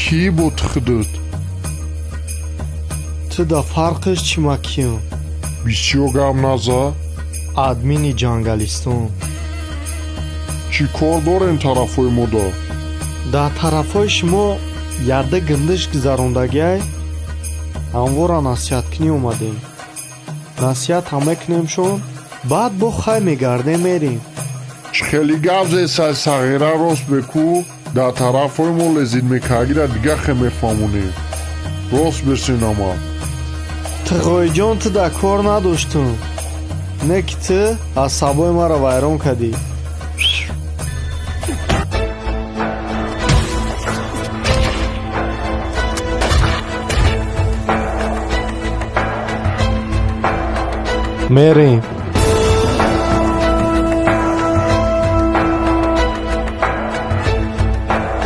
Кӣ бо тхудуд? Ту да фарқиш чима киён? Бисёр гап наза. Админи ҷангалистон. Чӣ кор дорем тарафҳои модар? Дар тарафҳои шумо ярда гиндиш гузарондагиай? Ҳамвора насиҳаткунӣ омадем. Насиҳатам мекунемшон, баъд бо хай мегардем мерем. Чӣ хеле гап зесай сағира рост бекӯ. Дар тарафҳои мо лезид мекагира дига хе мефаҳмонем. Рост бисинама. Тиғоиҷон, ту дар кор надоштум. Не ки ту асабои маро вайрон кардӣ. мерем.